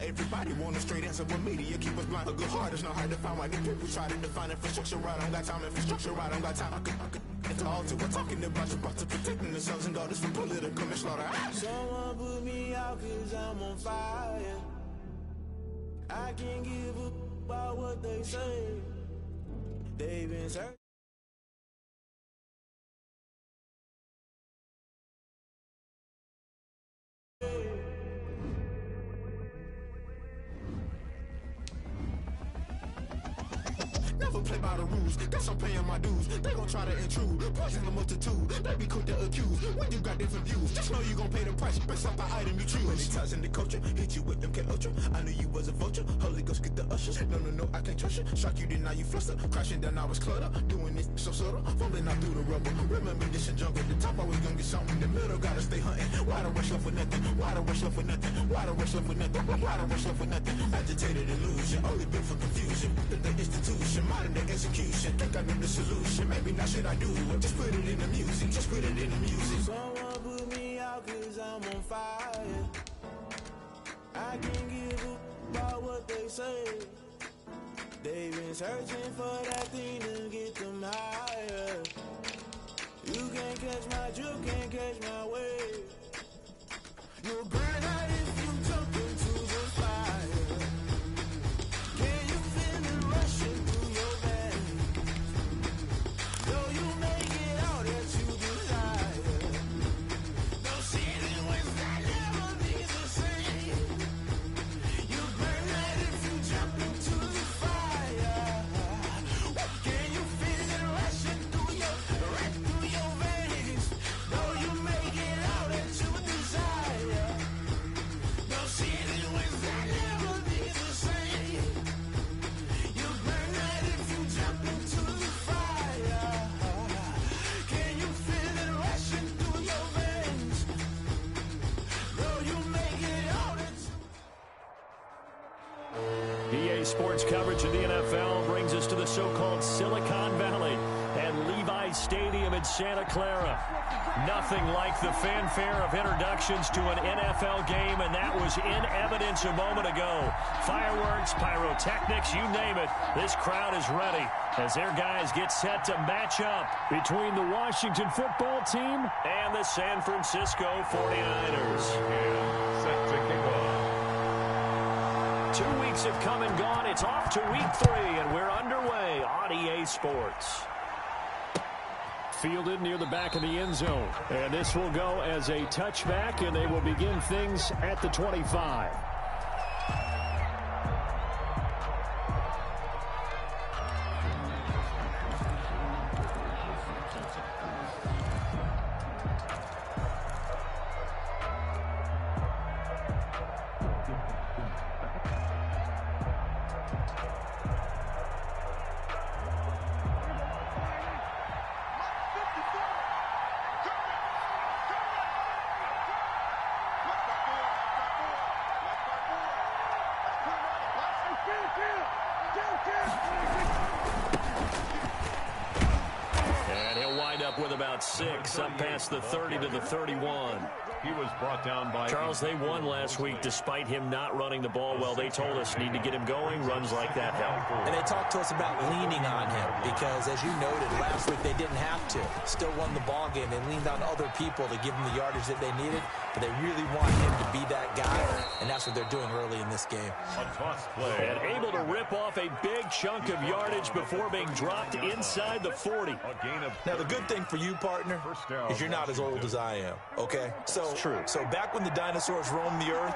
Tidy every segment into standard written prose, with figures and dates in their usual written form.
everybody want a straight answer, but media keep us blind. A good heart is not hard to find. Why the people try to define infrastructure right? I don't got time. Infrastructure right, I don't got time. I could into all to. We're talking about your brother protecting the sons and daughters from political manslaughter. Someone put me out 'cause I'm on fire. I can't give up about what they say. They've been searching. Never play by the rules, guess I'm paying my dues. They gon' try to intrude, poison the multitude. They be quick to accuse, when you got different views. Just know you gon' pay the price, based off the item you choose. Many ties in the culture, hit you with them K Ultra. I knew you was a vulture, Holy Ghost get the ushers. No, I can't trust you. Shock you, then now you fluster. Crashing down, I was cluttered. Doing this so subtle, fumbling out through the rubble. Remember this in jungle, the top always gonna get something. The middle gotta stay hunting. Why the rush up for nothing? Why the rush up for nothing? Why the rush up for nothing? Why the rush up for nothing? Agitated illusion, only built for confusion. The institution, modern day execution. Think I know the solution, maybe not should I do it. Just put it in the music, just put it in the music. Someone put me out 'cause I'm on fire. I can't give up about what they say. They've been searching for that thing to get them higher. You can't catch my drift, can't catch my wave. You'll burn out if you jump into the fire. Can you feel it rushing through your veins? Though you make it all that you desire. No ceiling when that never be the same. You burn out if you jump into the fire. Can you feel it rushing through your veins? Though you make it all that you desire. No ceiling when that never be the same. You burn out if you jump into the fire. Can you feel it rushing through your veins? Though you make it all that you... EA Sports coverage of the NFL brings us to the so-called Silicon Valley and Levi's Stadium in Santa Clara. Nothing like the fanfare of introductions to an NFL game, and that was in evidence a moment ago. Fireworks, pyrotechnics, you name it. This crowd is ready as their guys get set to match up between the Washington football team and the San Francisco 49ers. Set to kick off. 2 weeks have come and gone. It's off to week 3, and we're underway on EA Sports. Fielded near the back of the end zone. And this will go as a touchback, and they will begin things at the 25. And he'll wind up with about 6 up past the 30 to the 31. He was brought down by... Charles, they won last week despite him not running the ball well. They told us need to get him going. Runs like that help. And they talked to us about leaning on him because, as you noted, last week they didn't have to. Still won the ball game. They leaned on other people to give them the yardage that they needed, but they really want him to be that guy, and that's what they're doing early in this game. A toss play. And able to rip off a big chunk of yardage before being dropped inside the 40. Now, the good thing for you, partner, is you're not as old as I am, okay? So back when the dinosaurs roamed the earth,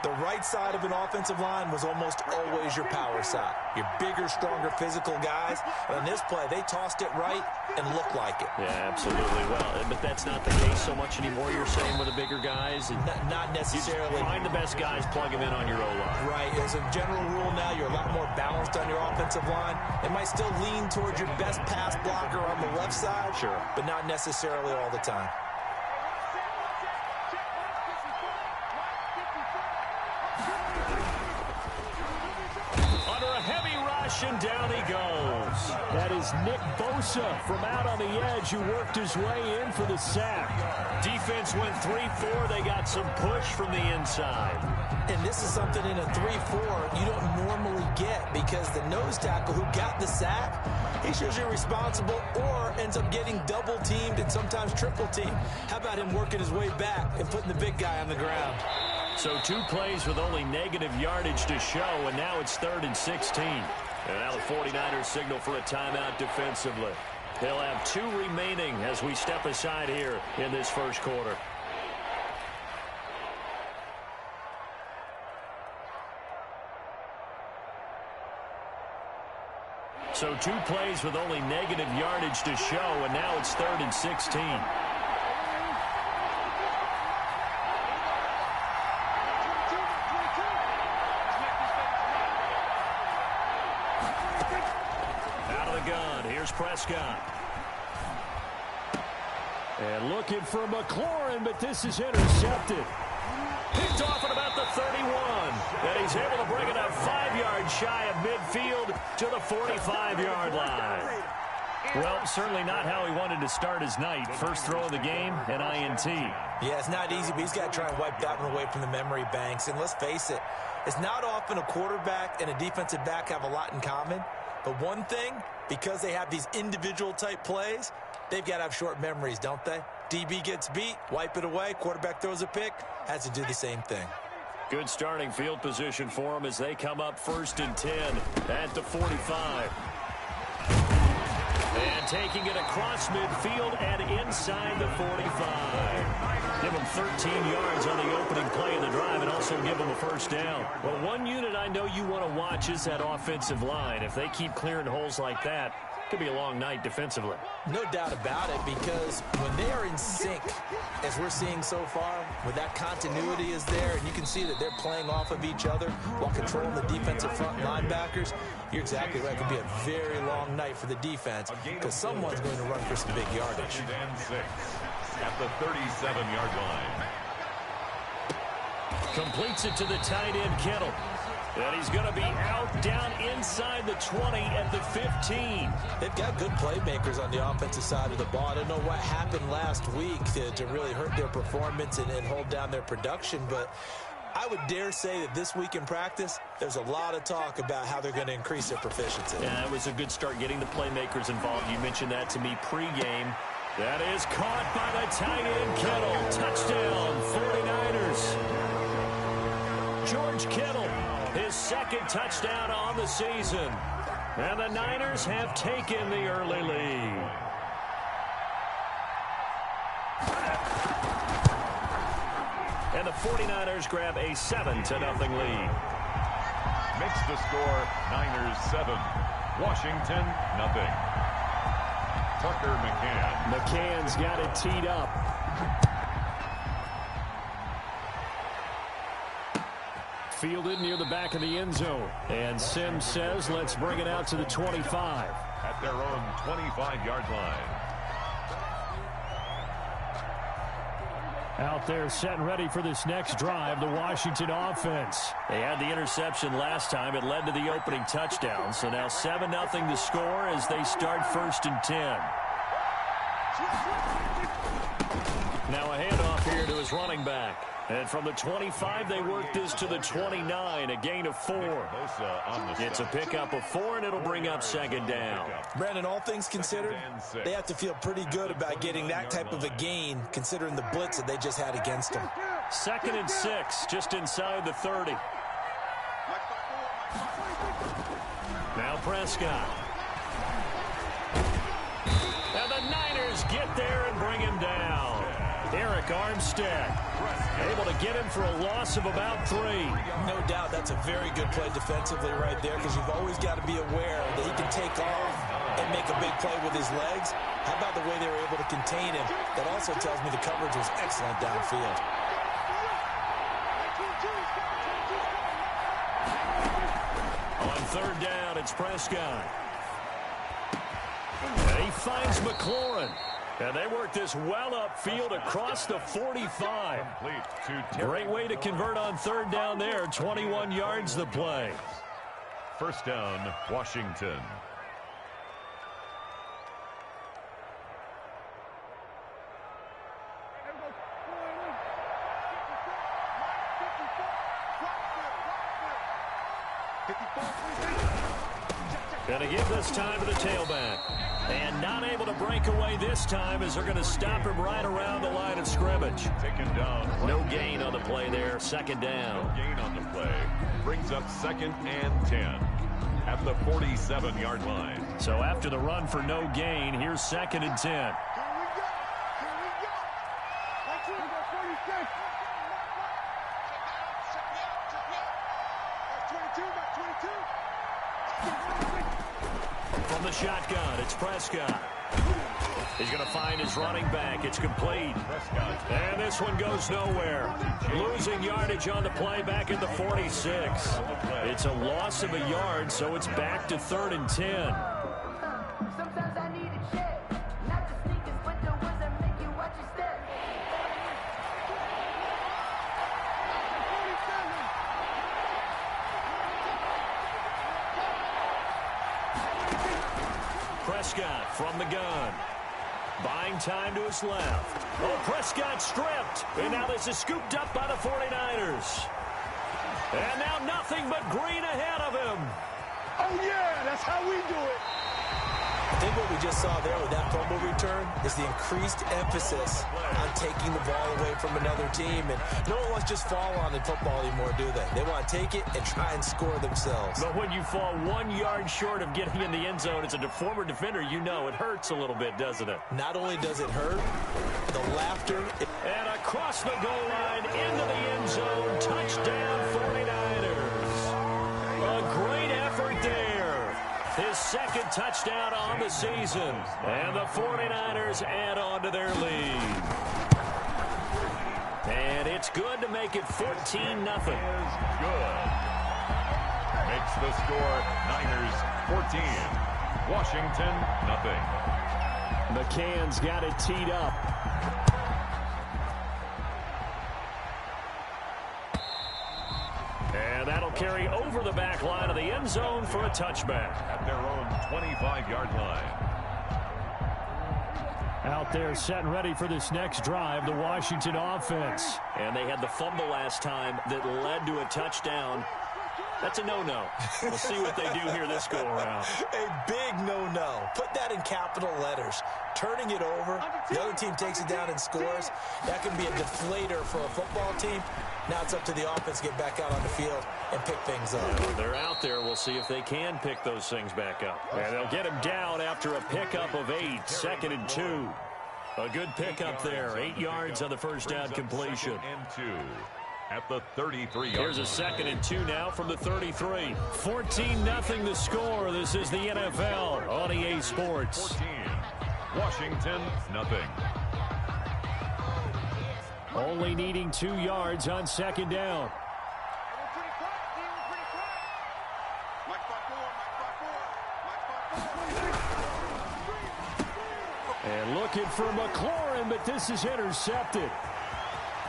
the right side of an offensive line was almost always your power side. Your bigger, stronger, physical guys. And on this play, they tossed it right and looked like it. Yeah, absolutely. Well, but that's not the case so much anymore, you're saying, with the bigger guys? Not necessarily. You find the best guys, plug them in on your O-line. Right. As a general rule now, you're a lot more balanced on your offensive line. It might still lean towards your best pass blocker on the left side, sure, but not necessarily all the time. rush, and down he goes. That is Nick Bosa from out on the edge who worked his way in for the sack. Defense went 3-4. They got some push from the inside. And this is something in a 3-4 you don't normally get, because the nose tackle who got the sack, he's usually responsible or ends up getting double-teamed and sometimes triple-teamed. How about him working his way back and putting the big guy on the ground? So 2 plays with only negative yardage to show, and now it's 3rd and 16. And now the 49ers signal for a timeout defensively. They'll have 2 remaining as we step aside here in this first quarter. So 2 plays with only negative yardage to show, and now it's 3rd and 16. Out of the gun, here's Prescott. And looking for McLaurin, but this is intercepted. Picked off at about the 31. And he's able to bring it up 5 yards shy of midfield to the 45-yard line. Well, certainly not how he wanted to start his night. First throw of the game, an INT. Yeah, it's not easy, but he's got to try and wipe that one away from the memory banks. And let's face it, it's not often a quarterback and a defensive back have a lot in common. But one thing, because they have these individual type plays, they've got to have short memories, don't they? DB gets beat, wipe it away, quarterback throws a pick, has to do the same thing. Good starting field position for them as they come up 1st and 10 at the 45. And taking it across midfield and inside the 45. Give them 13 yards on the opening play of the drive and also give them a first down. Well, one unit I know you want to watch is that offensive line. If they keep clearing holes like that, it could be a long night defensively. No doubt about it, because when they are in sync, as we're seeing so far, when that continuity is there and you can see that they're playing off of each other while controlling the defensive front linebackers, you're exactly right. It could be a very long night for the defense because someone's going to run for some big yardage. At the 37-yard line. Completes it to the tight end, Kittle. And he's going to be out down inside the 20 at the 15. They've got good playmakers on the offensive side of the ball. I don't know what happened last week to really hurt their performance and hold down their production, but I would dare say that this week in practice, there's a lot of talk about how they're going to increase their proficiency. Yeah, it was a good start getting the playmakers involved. You mentioned that to me pregame. That is caught by the tight end, Kittle. Touchdown, 49ers. George Kittle, his 2nd touchdown on the season. And the Niners have taken the early lead. And the 49ers grab a 7-0 lead. Makes the score Niners 7, Washington 0. Tucker McCann. McCann's got it teed up. Fielded near the back of the end zone. And Sims says, let's bring it out to the 25. At their own 25-yard line. Out there set and ready for this next drive, the Washington offense. They had the interception last time. It led to the opening touchdown. So now 7-0 the score as they start 1st and 10. Now a handoff here to his running back. And from the 25, they work this to the 29, a gain of 4. It's a pickup of 4, and it'll bring up 2nd down. Brandon, all things considered, they have to feel pretty good about getting that type of a gain, considering the blitz that they just had against them. 2nd and 6, just inside the 30. Now Prescott. And the Niners get there and bring him down. Eric Armstead able to get him for a loss of about 3. No doubt that's a very good play defensively right there, because you've always got to be aware that he can take off and make a big play with his legs. How about the way they were able to contain him? That also tells me the coverage was excellent downfield. On 3rd down, it's Prescott. And he finds McLaurin. And they work this well upfield across the 45. Great way to convert on 3rd down there. 21 yards the play. First down, Washington. Going to give this time to the tailback. And not able to break away this time as they're going to stop him right around the line of scrimmage. Taken down. No gain on the play there. Second down. No gain on the play. Brings up 2nd and 10 at the 47-yard line. So after the run for no gain, here's 2nd and 10. From the shotgun, it's Prescott. He's going to find his running back. It's complete. Prescott. And this one goes nowhere. Losing yardage on the play back at the 46. It's a loss of a yard, so it's back to 3rd and 10. Sometimes I need a check. Not the sneakers, but the ones that make you watch your step. Prescott from the gun. Buying time to his left. Oh, Prescott stripped. And now this is scooped up by the 49ers. And now nothing but green ahead of him. Oh, yeah, that's how we do it. I think what we just saw there with that fumble return is the increased emphasis on taking the ball away from another team. And no one wants to just fall on in football anymore, do they? They want to take it and try and score themselves. But when you fall 1 yard short of getting in the end zone as a former defender, you know it hurts a little bit, doesn't it? Not only does it hurt, the laughter. And across the goal line into the end zone. Touchdown 49ers. A great effort there. His 2nd touchdown on the season. And the 49ers add on to their lead. And it's good to make it 14-0. Is good. Makes the score Niners 14. Washington, nothing. McCann's got it teed up. And that'll carry over the back line of the end zone for a touchback. At their own 25-yard line. Out there set and ready for this next drive, the Washington offense. And they had the fumble last time that led to a touchdown. That's a no-no. We'll see what they do here this go-around. A big no-no. Put that in capital letters. Turning it over, the other team takes it down and scores. That can be a deflator for a football team. Now it's up to the offense to get back out on the field and pick things up. They're out there. We'll see if they can pick those things back up. And they'll get him down after a pickup of 8, 2nd and 2. A good pickup there. 8 yards on the first down completion. 2 at the 33-yard Here's a 2nd and 2 now from the 33. 14-0 the score. This is the NFL on EA Sports. 14. Washington, nothing. Only needing 2 yards on 2nd down. And looking for McLaurin, but this is intercepted.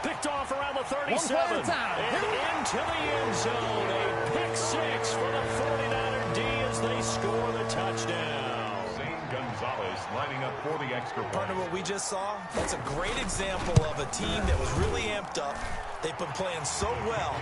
Picked off around the 37. And into the end zone. A pick 6 for the 49er D as they score the touchdown. Zane Gonzalez lining up for the extra point. Partner, what we just saw, that's a great example of a team that was really amped up. They've been playing so well,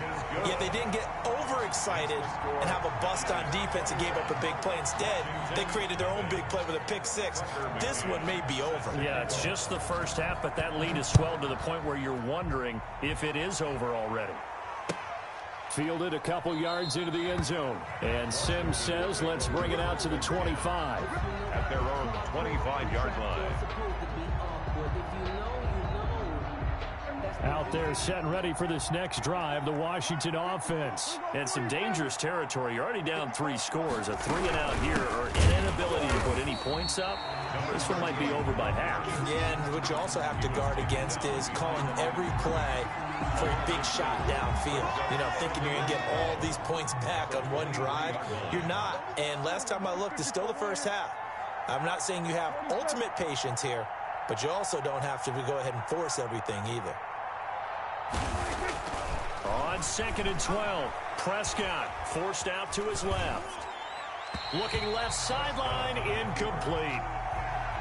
yet they didn't get overexcited and have a bust on defense and gave up a big play. Instead, they created their own big play with a pick 6. This one may be over. Yeah, it's just the first half, but that lead has swelled to the point where you're wondering if it is over already. Fielded a couple yards into the end zone. And Sims says, let's bring it out to the 25. At their own 25-yard line. Out there set and ready for this next drive, the Washington offense. And some dangerous territory. You're already down 3 scores. A 3-and-out here or an inability to put any points up. This one might be over by half. Yeah, and what you also have to guard against is calling every play for a big shot downfield. You know, thinking you're going to get all these points back on one drive. You're not. And last time I looked, it's still the first half. I'm not saying you have ultimate patience here, but you also don't have to go ahead and force everything either. On 2nd and 12, Prescott forced out to his left. Looking left sideline, incomplete.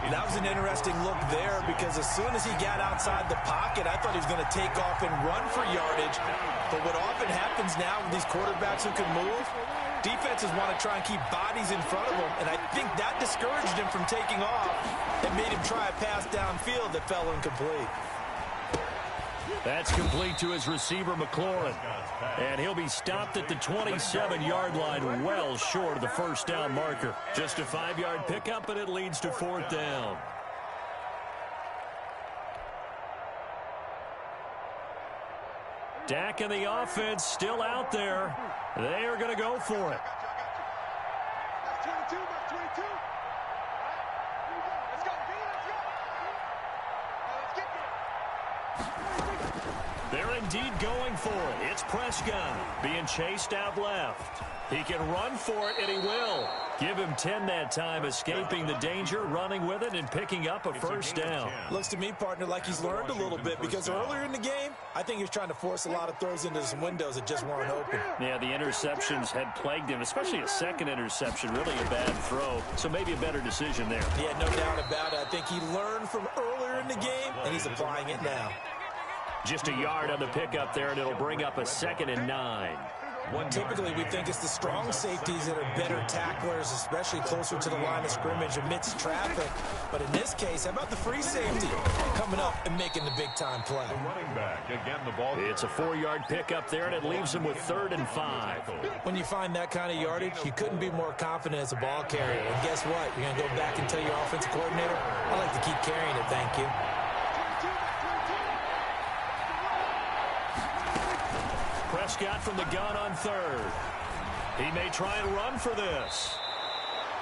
That was an interesting look there because as soon as he got outside the pocket, I thought he was going to take off and run for yardage. But what often happens now with these quarterbacks who can move, defenses want to try and keep bodies in front of them, and I think that discouraged him from taking off and made him try a pass downfield that fell incomplete. That's complete to his receiver, McLaurin. And he'll be stopped at the 27-yard line, well short of the first down marker. Just a 5-yard pickup, and it leads to 4th down. Dak and the offense still out there. They are going to go for it. They're indeed going for it. It's Prescott being chased out left. He can run for it, and he will. Give him 10 that time, escaping the danger, running with it, and picking up a first down. Looks to me, partner, like he's learned a little bit because earlier in the game, I think he was trying to force a lot of throws into some windows that just weren't open. Yeah, the interceptions had plagued him, especially a second interception, really a bad throw. So maybe a better decision there. Yeah, no doubt about it. I think he learned from earlier in the game, and he's applying it now. Just a yard on the pickup there, and it'll bring up a 2nd and 9. Typically, we think it's the strong safeties that are better tacklers, especially closer to the line of scrimmage amidst traffic. But in this case, how about the free safety coming up and making the big-time play? The running back, again, the ball. It's a 4-yard pickup there, and it leaves him with 3rd and 5. When you find that kind of yardage, you couldn't be more confident as a ball carrier. And guess what? You're going to go back and tell your offensive coordinator, I like to keep carrying it, thank you. Prescott from the gun on 3rd. He may try and run for this.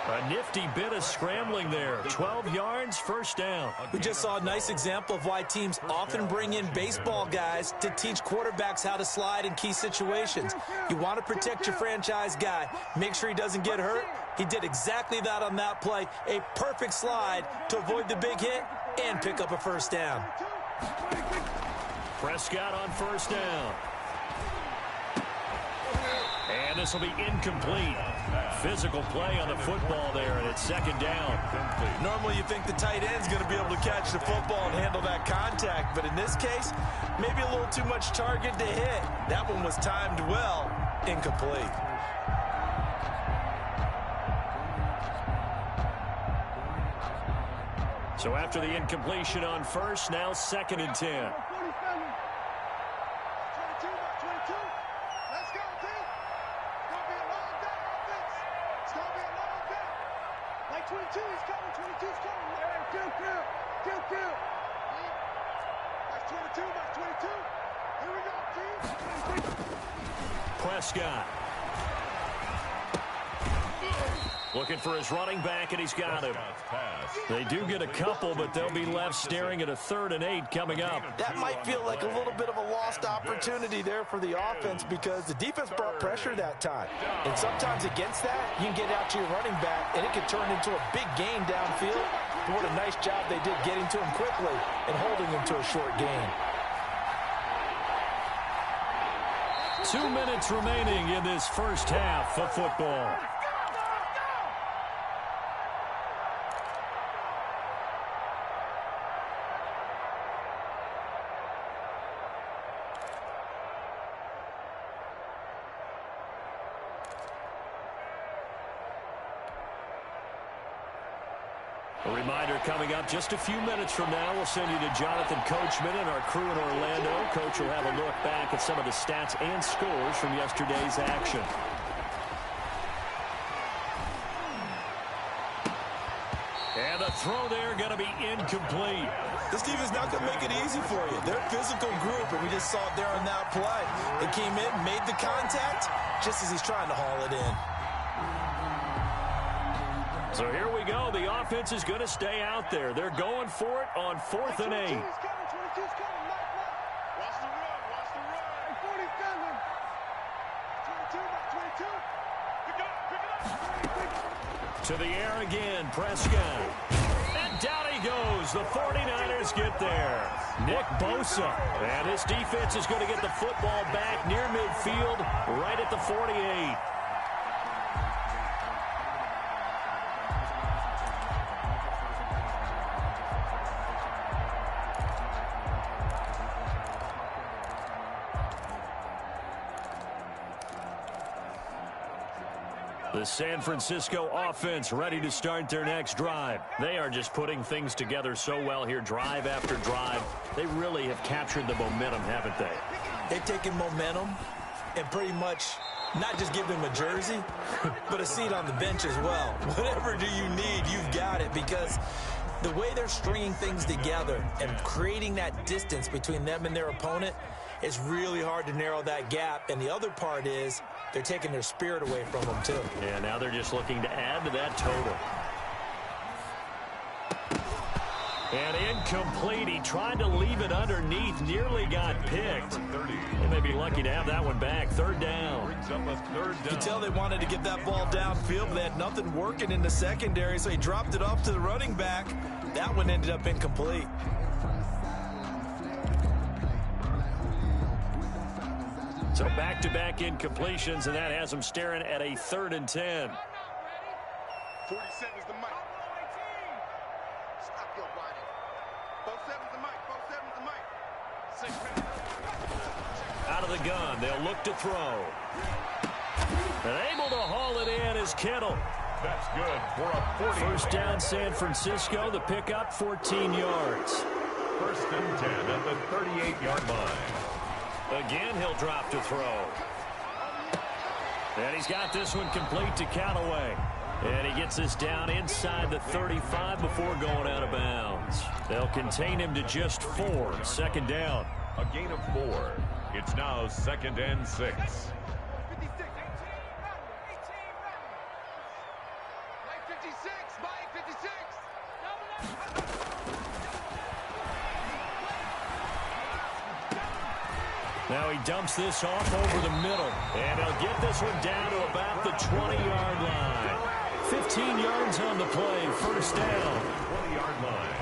A nifty bit of scrambling there. 12 yards, first down. We just saw a nice example of why teams often bring in baseball guys to teach quarterbacks how to slide in key situations. You want to protect your franchise guy. Make sure he doesn't get hurt. He did exactly that on that play. A perfect slide to avoid the big hit and pick up a first down. Prescott on first down. And this will be incomplete. Physical play on the football there, and it's 2nd down. Normally you think the tight end's going to be able to catch the football and handle that contact, but in this case, maybe a little too much target to hit. That one was timed well, incomplete. So after the incompletion on first, now 2nd and 10. Prescott. Looking for his running back, and he's got him. They do get a couple, but they'll be left staring at a 3rd and 8 coming up. That might feel like a little bit of a lost opportunity there for the offense because the defense brought pressure that time. And sometimes against that, you can get out to your running back, and it can turn into a big gain downfield. But what a nice job they did getting to him quickly and holding him to a short gain. 2 minutes remaining in this first half of football. A reminder coming up just a few minutes from now. We'll send you to Jonathan Coachman and our crew in Orlando. Coach will have a look back at some of the stats and scores from yesterday's action. And the throw there going to be incomplete. This defense not going to make it easy for you. They're a physical group, and we just saw it there on that play. They came in, made the contact, just as he's trying to haul it in. So here we go. The offense is going to stay out there. They're going for it on 4th and 8. To the air again, Prescott. And down he goes. The 49ers get there. Nick Bosa. And his defense is going to get the football back near midfield, right at the 48. The San Francisco offense ready to start their next drive. They are just putting things together so well here, drive after drive. They really have captured the momentum, haven't they? They've taken momentum and pretty much not just give them a jersey, but a seat on the bench as well. Whatever do you need, you've got it, because the way they're stringing things together and creating that distance between them and their opponent, it's really hard to narrow that gap. And the other part is they're taking their spirit away from them, too. Yeah, now they're just looking to add to that total. And incomplete. He tried to leave it underneath. Nearly got picked. They may be lucky to have that one back. Third down. You can tell they wanted to get that ball downfield, but they had nothing working in the secondary, so he dropped it off to the running back. That one ended up incomplete. So back-to-back incompletions, and that has them staring at a 3rd and 10. 47 is the mic. Stop your whining. 47 is the mic. 47 is the mic. 6 minutes. Out of the gun, they'll look to throw. And able to haul it in is Kittle. That's good for a 40. First down, San Francisco. The pickup, 14 yards. First and 10 at the 38-yard line. Again, he'll drop to throw. And he's got this one complete to Callaway. And he gets this down inside the 35 before going out of bounds. They'll contain him to just 4. Second down. A gain of 4. It's now 2nd and 6. 56, 18, 18, 56, Mike, 56. Now he dumps this off over the middle. And he'll get this one down to about the 20-yard line. 15 yards on the play. First down. 20-yard line.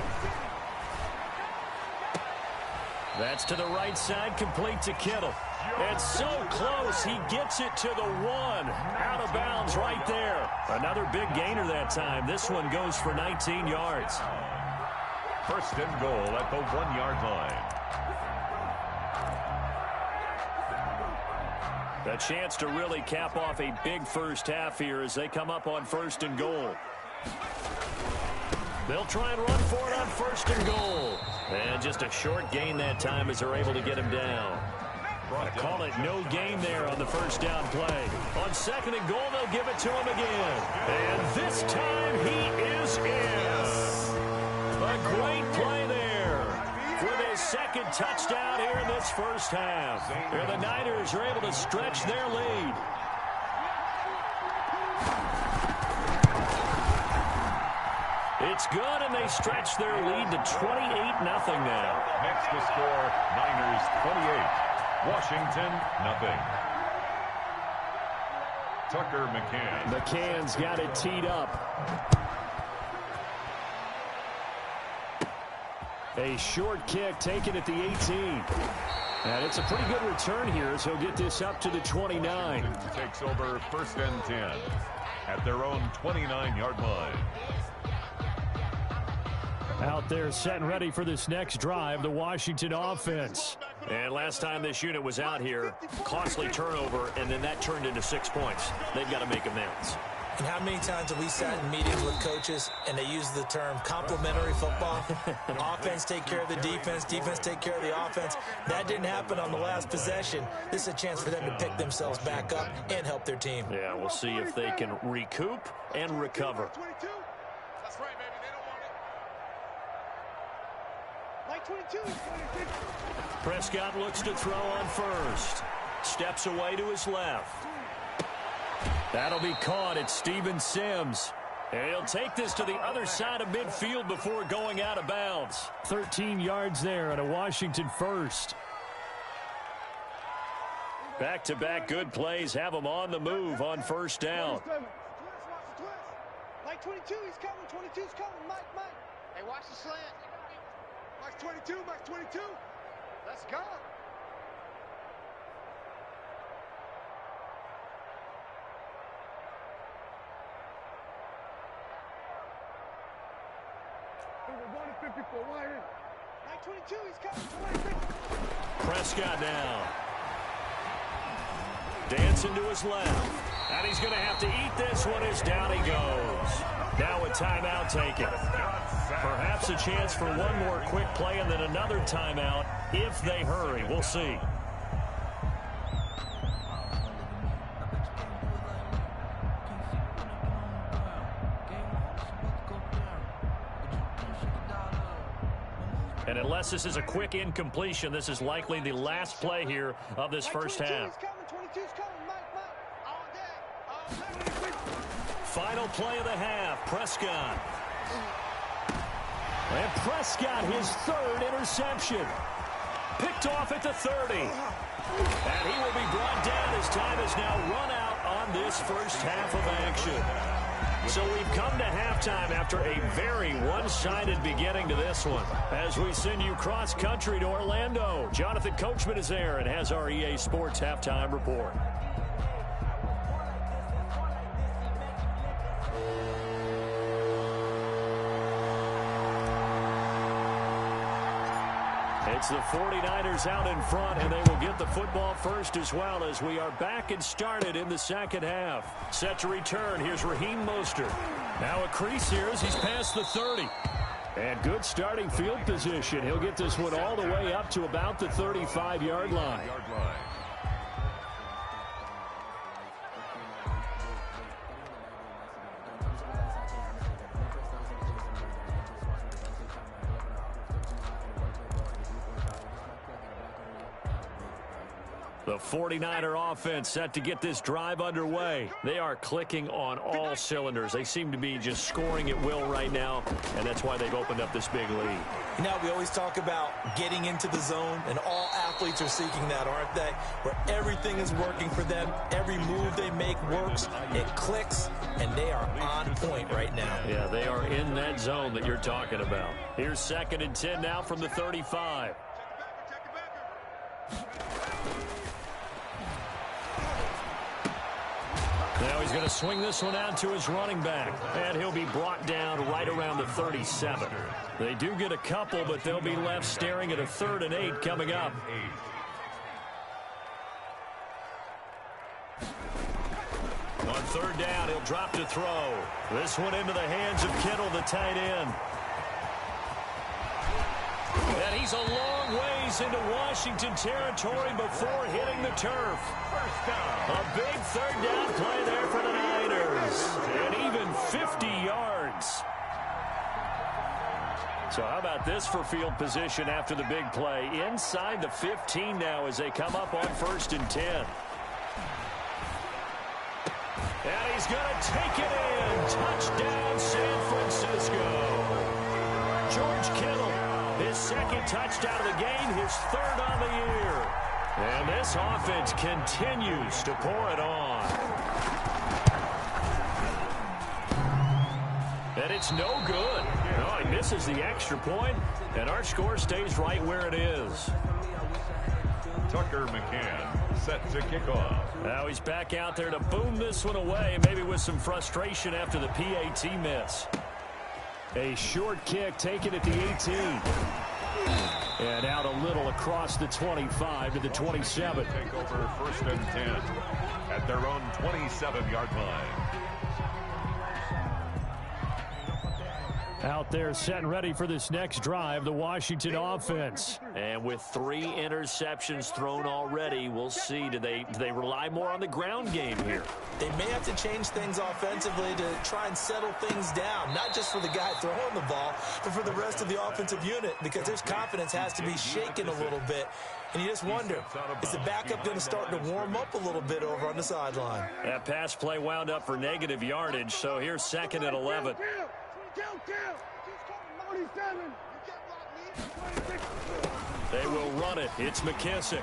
That's to the right side, complete to Kittle. And so close, he gets it to the 1. Out of bounds right there. Another big gainer that time. This one goes for 19 yards. First and goal at the 1-yard line. A chance to really cap off a big first half here as they come up on 1st and goal. They'll try and run for it on 1st and goal. And just a short gain that time as they're able to get him down. I call it no gain there on the first down play. On 2nd and goal, they'll give it to him again. And this time he is in. A great play there for his 2nd touchdown here in this first half. And the Niners are able to stretch their lead. It's good, and they stretch their lead to 28-0 now. Next to score, Niners 28. Washington, nothing. Tucker McCann. McCann's got it teed up. A short kick taken at the 18. And it's a pretty good return here as he'll get this up to the 29. Takes over 1st and 10 at their own 29-yard line. Out there set and ready for this next drive, the Washington offense. And last time this unit was out here, costly turnover, and then that turned into 6 points. They've got to make amends. And how many times have we sat in meetings with coaches and they use the term complementary football? Offense take care of the defense, defense take care of the offense. That didn't happen on the last possession. This is a chance for them to pick themselves back up and help their team. Yeah, we'll see if they can recoup and recover. 22. That's right, baby. They don't want it. Like 22. 22. Prescott looks to throw on 1st. Steps away to his left. That'll be caught at Steven Sims. And he'll take this to the other side of midfield before going out of bounds. 13 yards there and a Washington first. Back-to-back good plays have them on the move on 1st down. Twist, watch the twist. Like 22, he's coming. 22's coming. Mike. Hey, watch the slant. March 22, March 22. Let's go. Number 154, wide in. March 22, he's coming. 26. Prescott down. Dancing to his left. And he's going to have to eat this one as down he goes. Now a timeout taken. Perhaps a chance for one more quick play and then another timeout if they hurry. We'll see. And unless this is a quick incompletion, this is likely the last play here of this first half. 22's coming, Mike. All day. Final play of the half, Prescott. And Prescott, his third interception. Picked off at the 30. And he will be brought down as time has now run out on this first half of action. So we've come to halftime after a very one-sided beginning to this one. As we send you cross-country to Orlando, Jonathan Coachman is there and has our EA Sports halftime report. It's the 49ers out in front, and they will get the football first as well as we are back and started in the second half. Set to return. Here's Raheem Mostert. Now a crease here as he's past the 30. And good starting field position. He'll get this one all the way up to about the 35-yard line. The 49er offense set to get this drive underway. They are clicking on all cylinders. They seem to be just scoring at will right now, and that's why they've opened up this big lead. You know, we always talk about getting into the zone, and all athletes are seeking that, aren't they? Where everything is working for them, every move they make works, it clicks, and they are on point right now. Yeah, they are in that zone that you're talking about. Here's 2nd and 10 now from the 35. Now he's going to swing this one out to his running back, and he'll be brought down right around the 37. They do get a couple, but they'll be left staring at a 3rd and 8 coming up. On 3rd down, he'll drop to throw. This one into the hands of Kittle, the tight end. And he's a long ways into Washington territory before hitting the turf. A big 3rd down play there for the Niners. And even 50 yards. So how about this for field position after the big play? Inside the 15 now as they come up on 1st and 10. And he's going to take it in. Touchdown, San Francisco. George Kittle. His 2nd touchdown of the game, his 3rd on the year. And this offense continues to pour it on. And it's no good. No, he misses the extra point, and our score stays right where it is. Tucker McCann set to kick off. Now he's back out there to boom this one away, maybe with some frustration after the PAT miss. A short kick taken at the 18. And out a little across the 25 to the 27. Take over 1st and 10 at their own 27-yard line. Out there set and ready for this next drive, the Washington offense. And with 3 interceptions thrown already, we'll see. Do they rely more on the ground game here? They may have to change things offensively to try and settle things down, not just for the guy throwing the ball, but for the rest of the offensive unit, because their confidence has to be shaken a little bit. And you just wonder, is the backup going to start to warm up a little bit over on the sideline? That pass play wound up for negative yardage, so here's 2nd and 11. They will run it. It's McKissick.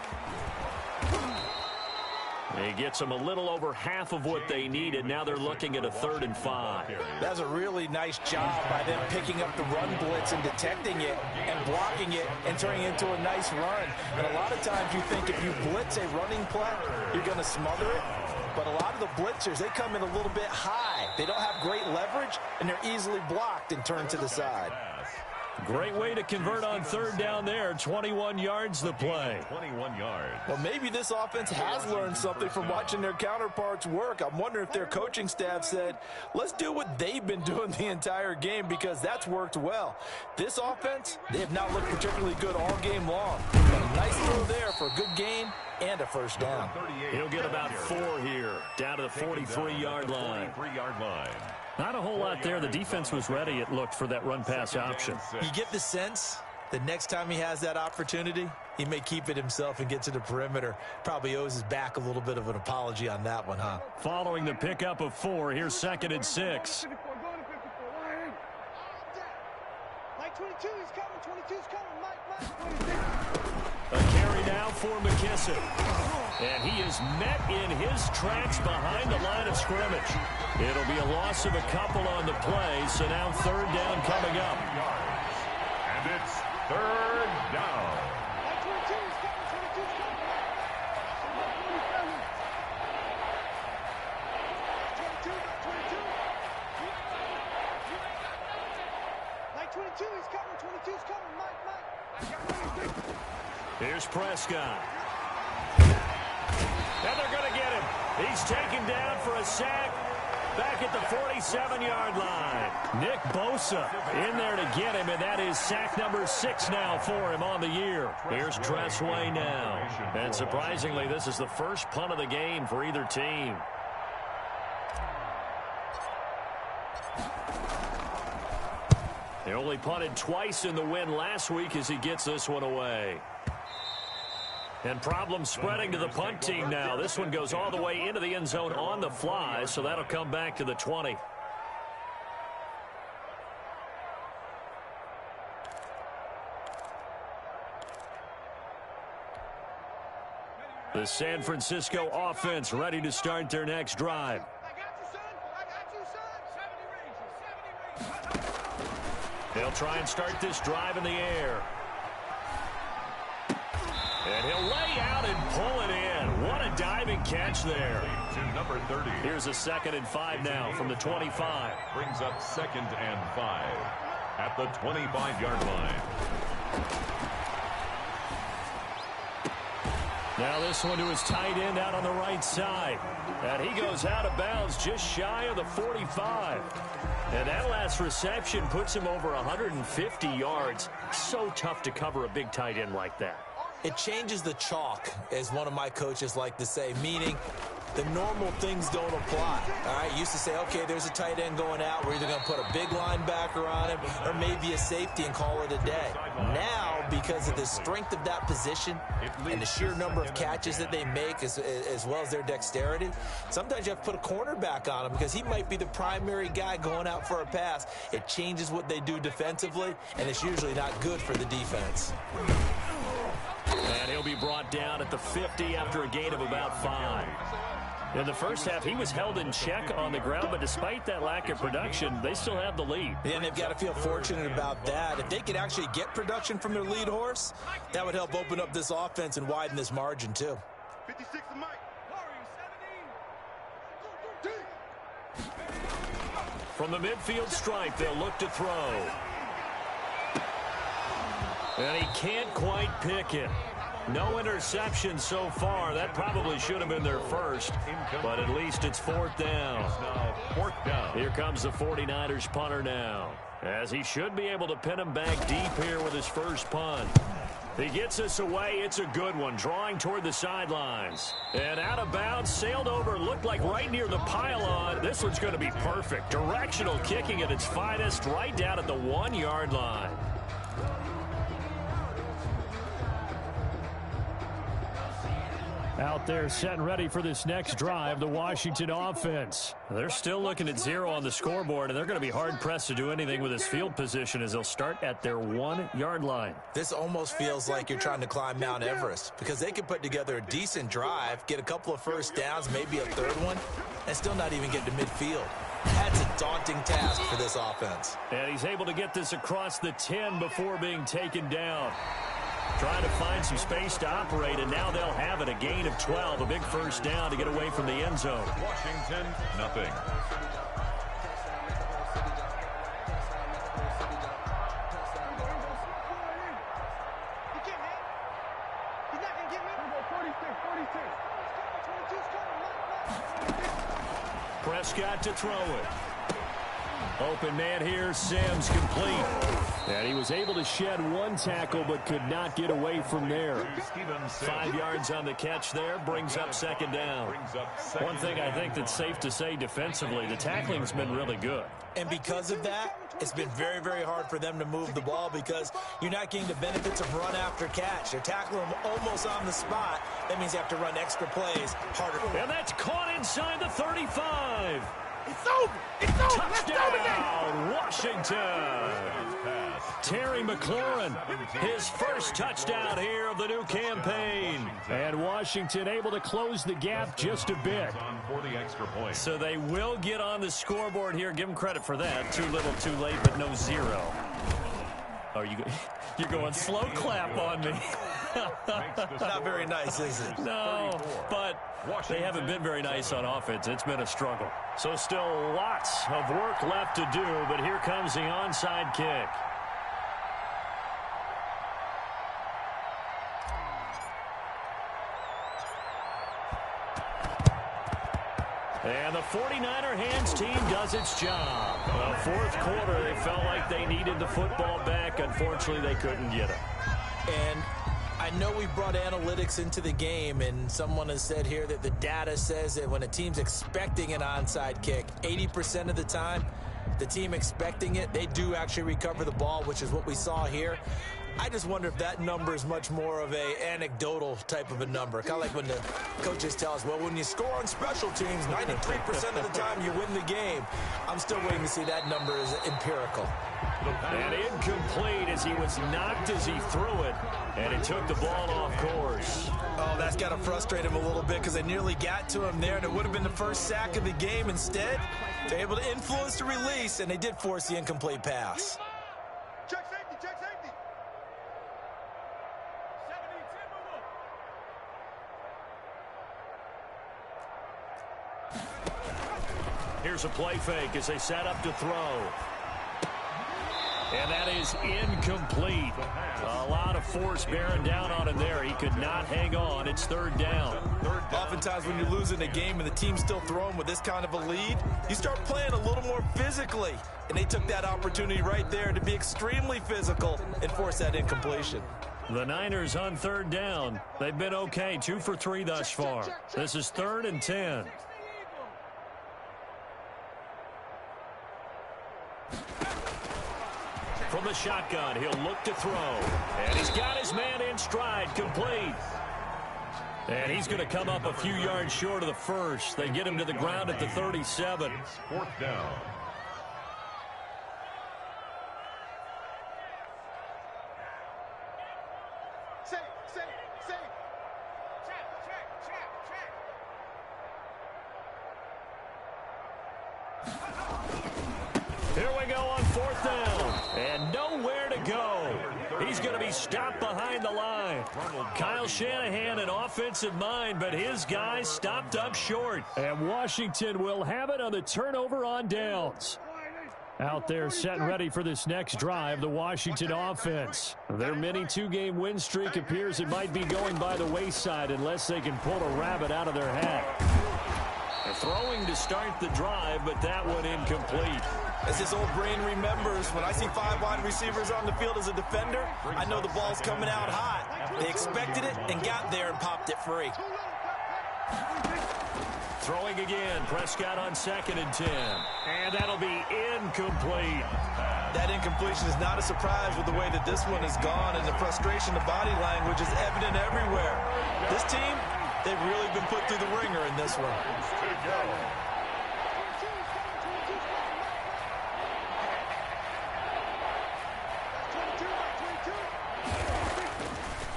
He gets them a little over half of what they needed. Now they're looking at a 3rd and 5. That's a really nice job by them picking up the run blitz and detecting it and blocking it and turning it into a nice run. And a lot of times you think if you blitz a running play, you're going to smother it. But a lot of the blitzers, they come in a little bit high. They don't have great leverage, and they're easily blocked and turned to the side. Great way to convert on 3rd down there. 21 yards the play. 21 yards. Well, maybe this offense has learned something from watching their counterparts work. I'm wondering if their coaching staff said, let's do what they've been doing the entire game, because that's worked well. This offense, they have not looked particularly good all game long. But a nice throw there for a good gain and a 1st down. He'll get about 4 here, down to the 43-yard line. Not a whole lot there. The defense was ready, it looked, for that run-pass option. You get the sense that next time he has that opportunity, he may keep it himself and get to the perimeter. Probably owes his back a little bit of an apology on that one, huh? Following the pickup of 4, here's 2nd and 6. Mike 22 is coming. 22's coming. Mike. A carry now for McKissick. And he is met in his tracks behind the line of scrimmage. It'll be a loss of a couple on the play, so now 3rd down coming up. And it's 3rd down. Mike 22 is coming. 22's coming. 22 is coming. 22's coming. Mike. Here's Prescott. And they're going to get him. He's taken down for a sack back at the 47-yard line. Nick Bosa in there to get him, and that is sack number 6 now for him on the year. Here's Tressway now. And surprisingly, this is the first punt of the game for either team. They only punted twice in the win last week as he gets this one away. And problems spreading to the punt team now. This one goes all the way into the end zone on the fly, so that'll come back to the 20. The San Francisco offense ready to start their next drive. They'll try and start this drive in the air. And he'll lay out and pull it in. What a diving catch there. To number 30. Here's a 2nd and 5 now from the 25. Brings up 2nd and 5 at the 25-yard line. Now this one to his tight end out on the right side. And he goes out of bounds just shy of the 45. And that last reception puts him over 150 yards. So tough to cover a big tight end like that. It changes the chalk, as one of my coaches like to say, meaning the normal things don't apply. All right, used to say, okay, there's a tight end going out. We're either going to put a big linebacker on him or maybe a safety and call it a day. Now, because of the strength of that position and the sheer number of catches that they make as well as their dexterity, sometimes you have to put a cornerback on him because he might be the primary guy going out for a pass. It changes what they do defensively, and it's usually not good for the defense. And he'll be brought down at the 50 after a gain of about 5. In the first half, he was held in check on the ground, but despite that lack of production, they still have the lead. And they've got to feel fortunate about that. If they could actually get production from their lead horse, that would help open up this offense and widen this margin, too. 56 to Mike. From the midfield stripe, they'll look to throw. And he can't quite pick it. No interception so far. That probably should have been their first, but at least it's 4th down. Here comes the 49ers punter now, as he should be able to pin him back deep here with his first punt. He gets us away. It's a good one, drawing toward the sidelines. And out of bounds, sailed over, looked like right near the pylon. This one's going to be perfect. Directional kicking at its finest, right down at the 1-yard line. Out there set and ready for this next drive, the Washington offense. They're still looking at 0 on the scoreboard, and they're going to be hard-pressed to do anything with this field position as they'll start at their 1-yard line. This almost feels like you're trying to climb Mount Everest because they can put together a decent drive, get a couple of first downs, maybe a third one, and still not even get to midfield. That's a daunting task for this offense. And he's able to get this across the 10 before being taken down. Trying to find some space to operate, and now they'll have it. A gain of 12, a big first down to get away from the end zone. Washington, nothing. Prescott to throw it. Open man here, Sims complete. And he was able to shed one tackle but could not get away from there. 5 yards on the catch there, brings up second down. One thing I think that's safe to say defensively, the tackling's been really good. And because of that, it's been very, very hard for them to move the ball because you're not getting the benefits of run after catch. They're tackling them almost on the spot. That means you have to run extra plays harder. And that's caught inside the 35. It's over. It's over. Touchdown, Washington. Terry McLaurin, his first touchdown here of the new campaign. And Washington able to close the gap just a bit. So they will get on the scoreboard here. Give them credit for that. Too little, too late, but no 0. Oh, you're going slow clap on me. Not very nice, is it? No, but they haven't been very nice on offense. It's been a struggle. So still lots of work left to do, but here comes the onside kick. And the 49er hands team does its job. The fourth quarter, they felt like they needed the football back. Unfortunately, they couldn't get it. And I know we brought analytics into the game, and someone has said here that the data says that when a team's expecting an onside kick, 80% of the time, the team expecting it, they do actually recover the ball, which is what we saw here. I just wonder if that number is much more of a anecdotal type of a number. Kind of like when the coaches tell us, well, when you score on special teams, 93% of the time you win the game. I'm still waiting to see that number is empirical. And incomplete as he was knocked as he threw it, and it took the ball off course. Oh, that's got to frustrate him a little bit because they nearly got to him there, and it would have been the first sack of the game. Instead, they're able to influence the release, and they did force the incomplete pass. Check safety, check safety. Here's a play fake as they set up to throw. And that is incomplete. A lot of force bearing down on him there. He could not hang on. It's third down. Oftentimes when you're losing a game and the team's still throwing with this kind of a lead, you start playing a little more physically. And they took that opportunity right there to be extremely physical and force that incompletion. The Niners on third down. They've been okay. 2 for 3 thus far. This is 3rd and 10. From the shotgun, he'll look to throw. And he's got his man in stride, complete. And he's going to come up a few yards short of the first. They get him to the ground at the 37. 4th down. Here we go on 4th down. And nowhere to go. He's going to be stopped behind the line. Kyle Shanahan, an offensive mind, but his guys stopped up short. And Washington will have it on the turnover on downs. Out there set and ready for this next drive, the Washington offense. Their mini 2-game win streak appears it might be going by the wayside unless they can pull a rabbit out of their hat. They're throwing to start the drive, but that one incomplete. As this old brain remembers, when I see 5 wide receivers on the field as a defender, I know the ball's coming out hot. They expected it and got there and popped it free. Throwing again, Prescott on 2nd and 10. And that'll be incomplete. That incompletion is not a surprise with the way that this one has gone, and the frustration, the body language is evident everywhere. This team, They've really been put through the ringer in this one.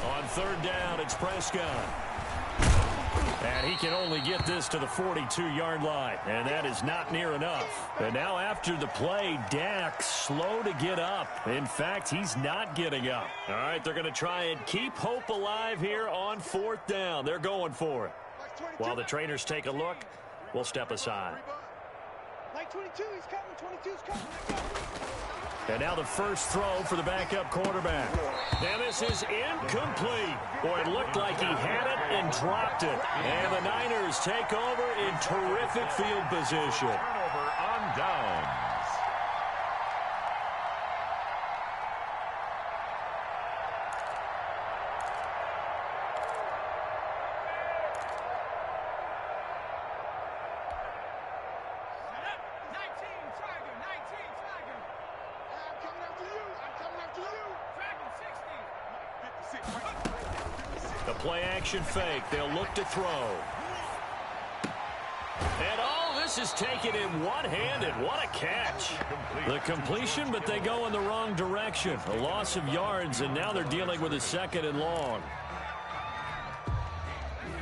On third down, it's Prescott. And he can only get this to the 42-yard line, and that is not near enough. And now after the play, Dak slow to get up. In fact, he's not getting up. All right, they're going to try and keep hope alive here on fourth down. They're going for it. While the trainers take a look, we'll step aside. Like 22, he's coming. 22's coming. And now the first throw for the backup quarterback. And this is incomplete. Boy, it looked like he had it and dropped it. And the Niners take over in terrific field position. Turnover on downs. The play-action fake. They'll look to throw. And all this is taken in one-handed. What a catch. The completion, but they go in the wrong direction. A loss of yards, and now they're dealing with a second and long.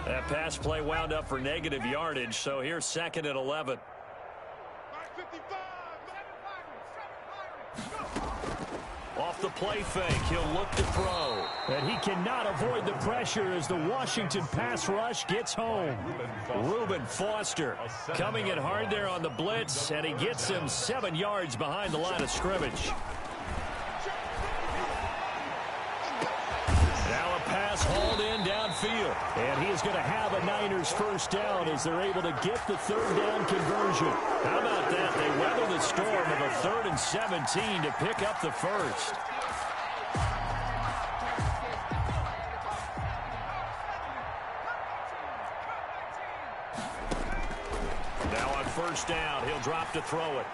That pass play wound up for negative yardage, so here's second and 11. Off the play fake, he'll look to throw. And he cannot avoid the pressure as the Washington pass rush gets home. Reuben Foster coming in hard there on the blitz, and he gets him 7 yards behind the line of scrimmage. Now a pass hauled in downfield. And he is going to have a Niners first down as they're able to get the third down conversion. How about that? They weather the storm of a 3rd and 17 to pick up the first. Now on first down, he'll drop to throw it.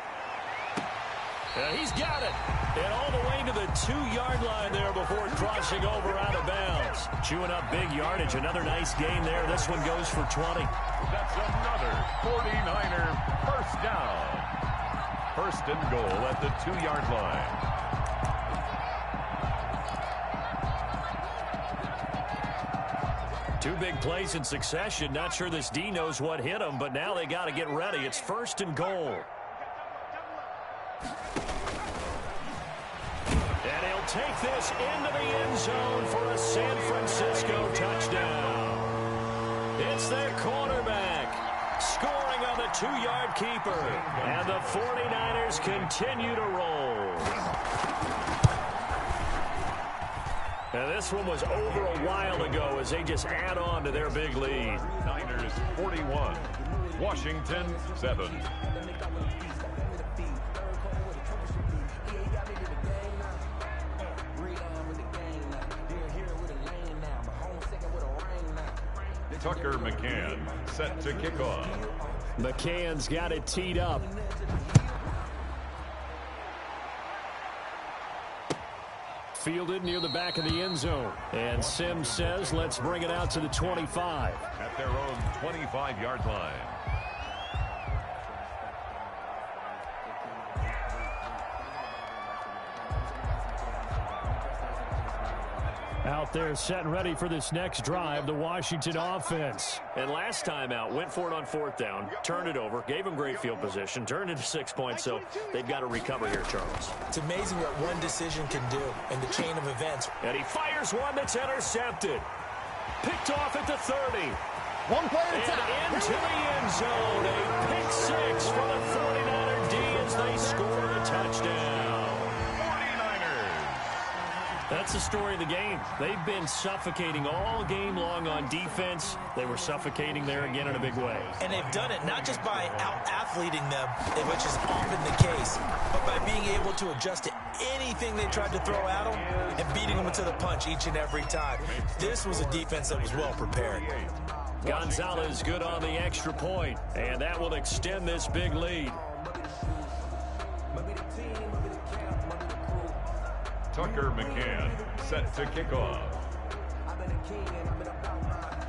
He's got it. And all the way to the 2-yard line there before crossing over out of bounds. Chewing up big yardage. Another nice gain there. This one goes for 20. That's another 49er first down. First and goal at the 2-yard line. 2 big plays in succession. Not sure this D knows what hit him, but now they got to get ready. It's first and goal. And he'll take this into the end zone for a San Francisco touchdown. It's their quarterback scoring on the 2-yard keeper. And the 49ers continue to roll. And this one was over a while ago as they just add on to their big lead. Niners 41, Washington 7. Tucker McCann set to kick off. McCann's got it teed up. Fielded near the back of the end zone. And Sims says, let's bring it out to the 25. At their own 25-yard line. Out there set and ready for this next drive, the Washington offense. And last time out, went for it on fourth down, turned it over, gave them great field position, turned into 6 points, so they've got to recover here, Charles. It's amazing what one decision can do in the chain of events. And he fires one that's intercepted. Picked off at the 30. One play at a time. And into the end zone. A pick 6 for the 49er D as they score the touchdown. That's the story of the game. They've been suffocating all game long on defense. They were suffocating there again in a big way. And they've done it not just by out-athleting them, which is often the case, but by being able to adjust to anything they tried to throw at them and beating them to the punch each and every time. This was a defense that was well prepared. Gonzalez good on the extra point, and that will extend this big lead. Tucker McCann set to kick off.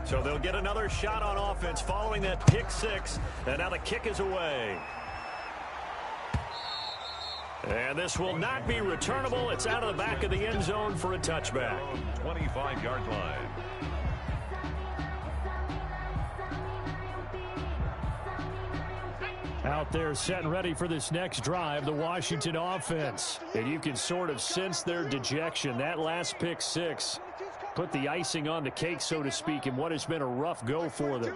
So they'll get another shot on offense following that pick six. And now the kick is away. And this will not be returnable. It's out of the back of the end zone for a touchback. 25-yard line. Out there set and ready for this next drive, the Washington offense. And you can sort of sense their dejection. That last pick six put the icing on the cake, so to speak, in what has been a rough go for them.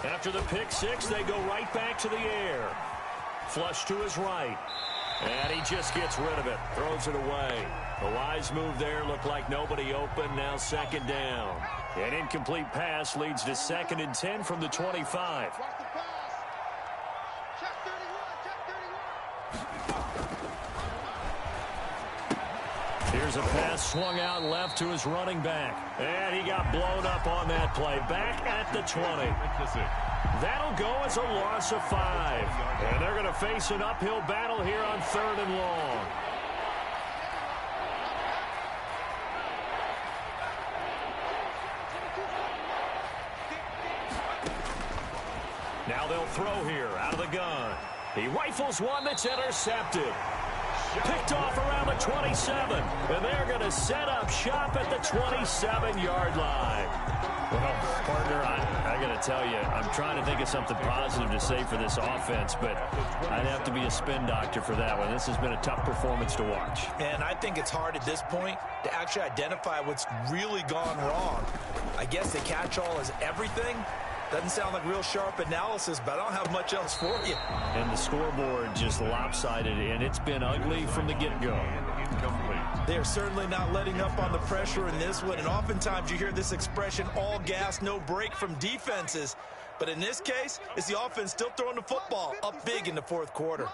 After the pick six, they go right back to the air. Flush to his right. And he just gets rid of it. Throws it away. The wise move there. Looked like nobody open. Now second down. An incomplete pass leads to 2nd and 10 from the 25. Here's a pass swung out left to his running back. And he got blown up on that play. Back at the 20. That'll go as a loss of 5. And they're going to face an uphill battle here on 3rd and long. Now they'll throw here out of the gun. He rifles one that's intercepted. Picked off around the 27. And they're going to set up shop at the 27-yard line. Well, partner, I got to tell you, I'm trying to think of something positive to say for this offense, but I'd have to be a spin doctor for that one. This has been a tough performance to watch. And I think it's hard at this point to actually identify what's really gone wrong. I guess the catch-all is everything. Doesn't sound like real sharp analysis, but I don't have much else for you. And the scoreboard just lopsided, and it's been ugly from the get-go. They're certainly not letting up on the pressure in this one, and oftentimes you hear this expression, all gas, no break from defenses. But in this case, it's the offense still throwing the football up big in the 4th quarter.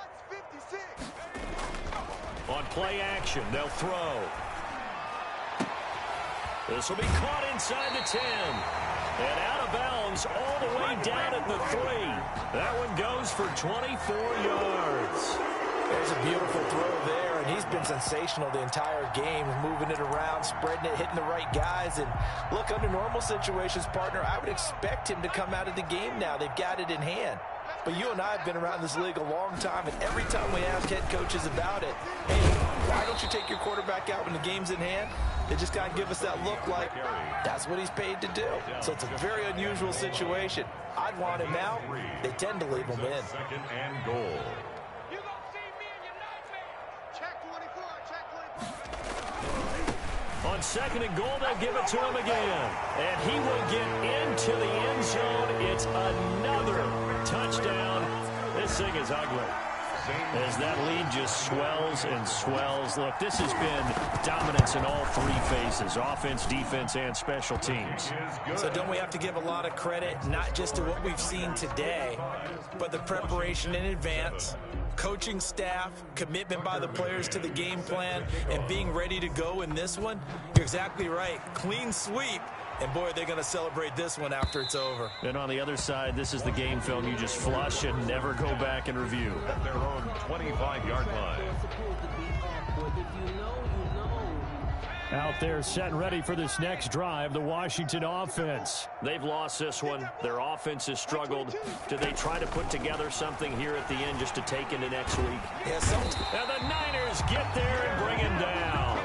On play action, they'll throw. This will be caught inside the 10. And out of bounds all the way down at the 3. That one goes for 24 yards. There's a beautiful throw there, and he's been sensational the entire game, moving it around, spreading it, hitting the right guys. And look, under normal situations, partner, I would expect him to come out of the game now. They've got it in hand. But you and I have been around this league a long time, and every time we ask head coaches about it, hey, why don't you take your quarterback out when the game's in hand? They just got to give us that look like that's what he's paid to do. So it's a very unusual situation. I'd want him out. They tend to leave him in. 2nd and goal. You gonna see me in your nightmare. Check 24, check 24. On 2nd and goal, they'll give it to him again. And he will get into the end zone. It's another touchdown. This thing is ugly. As that lead just swells and swells. Look, this has been dominance in all 3 phases, offense, defense, and special teams. So don't we have to give a lot of credit, not just to what we've seen today, but the preparation in advance, coaching staff, commitment by the players to the game plan, and being ready to go in this one? You're exactly right. Clean sweep. And, boy, they're going to celebrate this one after it's over. And on the other side, this is the game film you just flush and never go back and review. At their own 25-yard line. Out there set and ready for this next drive, the Washington offense. They've lost this one. Their offense has struggled. Do they try to put together something here at the end just to take into next week? Yes. And the Niners get there and bring him down.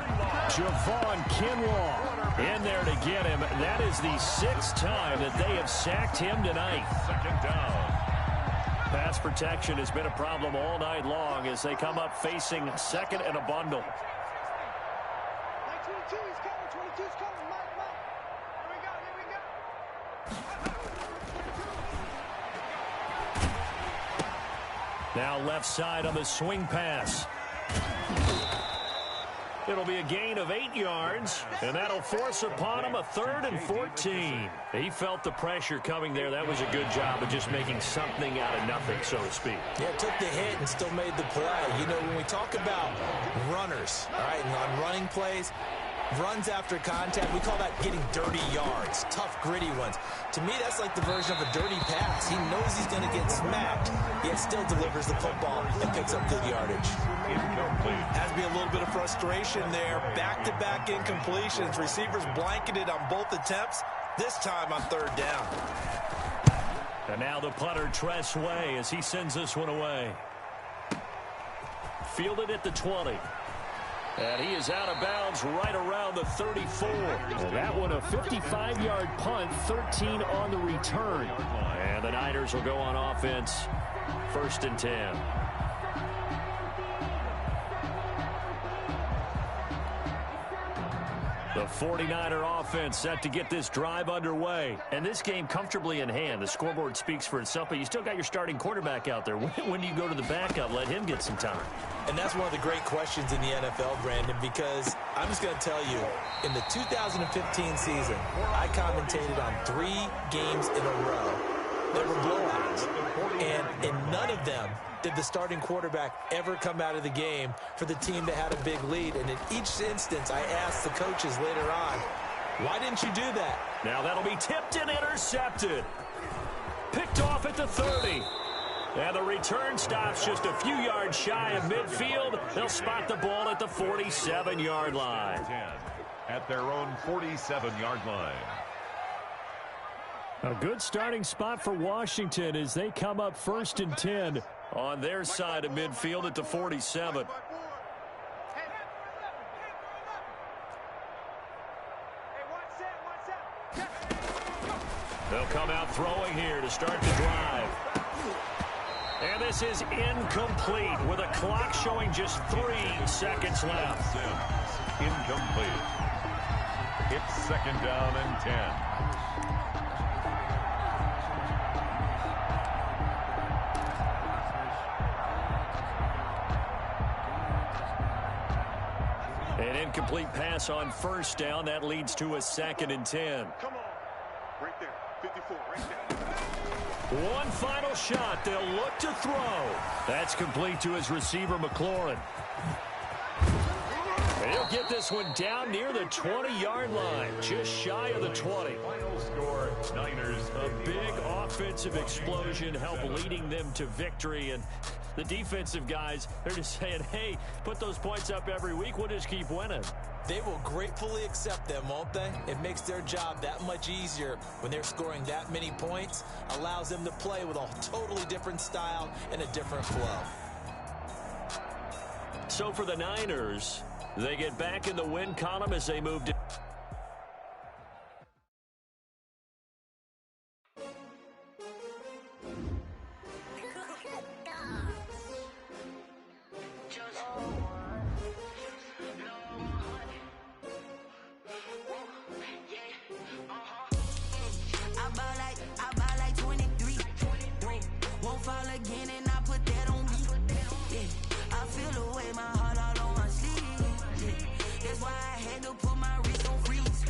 Javon Kinlaw in there to get him. That is the 6th time that they have sacked him tonight. 2nd down. Pass protection has been a problem all night long as they come up facing 2nd and a bundle. 22, he's coming, 22's coming, Mike. Here we go. Now left side on the swing pass. It'll be a gain of 8 yards, and that'll force upon him a 3rd and 14. He felt the pressure coming there. That was a good job of just making something out of nothing, so to speak. Yeah, took the hit and still made the play. You know, when we talk about runners, all right, and on running plays, runs after contact. We call that getting dirty yards, tough, gritty ones. To me, that's like the version of a dirty pass. He knows he's going to get smacked, yet still delivers the football and picks up good yardage. Incomplete. Has to be a little bit of frustration there. Back-to-back incompletions. Receivers blanketed on both attempts, this time on third down. And now the punter, Tress Way, as he sends this one away. Fielded at the 20. And he is out of bounds right around the 34. And that one a 55-yard punt, 13 on the return. And the Niners will go on offense, 1st and 10. The 49er offense set to get this drive underway. And this game comfortably in hand. The scoreboard speaks for itself, but you still got your starting quarterback out there. When do you go to the backup? Let him get some time. And that's one of the great questions in the NFL, Brandon, because I'm just going to tell you, in the 2015 season, I commentated on 3 games in a row that were blowouts. And in none of them did the starting quarterback ever come out of the game for the team that had a big lead. And in each instance, I asked the coaches later on, why didn't you do that? Now that'll be tipped and intercepted. Picked off at the 30. And the return stops just a few yards shy of midfield. They'll spot the ball at the 47-yard line. At their own 47-yard line. A good starting spot for Washington as they come up 1st and 10 on their side of midfield at the 47. They'll come out throwing here to start the drive. And this is incomplete with a clock showing just 3 seconds left. Incomplete. It's 2nd down and 10. An incomplete pass on 1st down. That leads to a 2nd and 10. Come on. Right there. 54, right there. One final shot. They'll look to throw. That's complete to his receiver, McLaurin. And he'll get this one down near the 20-yard line, just shy of the 20. Final score, Niners. A big offensive explosion helped leading them to victory. And the defensive guys, they're just saying, hey, put those points up every week. We'll just keep winning. They will gratefully accept them, won't they? It makes their job that much easier when they're scoring that many points. Allows them to play with a totally different style and a different flow. So for the Niners, they get back in the win column as they move to... I buy like 23. Won't fall again and I put that on me. Yeah. I feel the way my heart all on my sleeve. Yeah. That's why I had to put my wrist on freeze.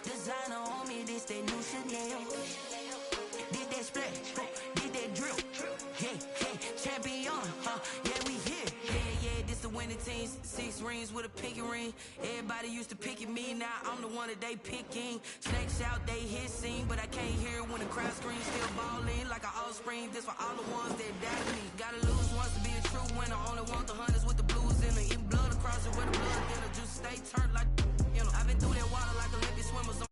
Designer on me, this that new Chanel. Did that splash, did that drill. Yeah, champion, yeah, we here. Yeah, this the winning team. 6 rings with a pinky ring. Everybody used to pick at me, now I'm the one that they picking. Snakes out, they hit scene, but I can't hear it when the crowd screams. Still ballin' like an offspring. This for all the ones that doubted me. Gotta lose once to be a true winner. Only want the hunters with the blues in it. Even blood across it with the blood thinner. Just stay turned like, you know. I've been through that water like Olympic swimmers.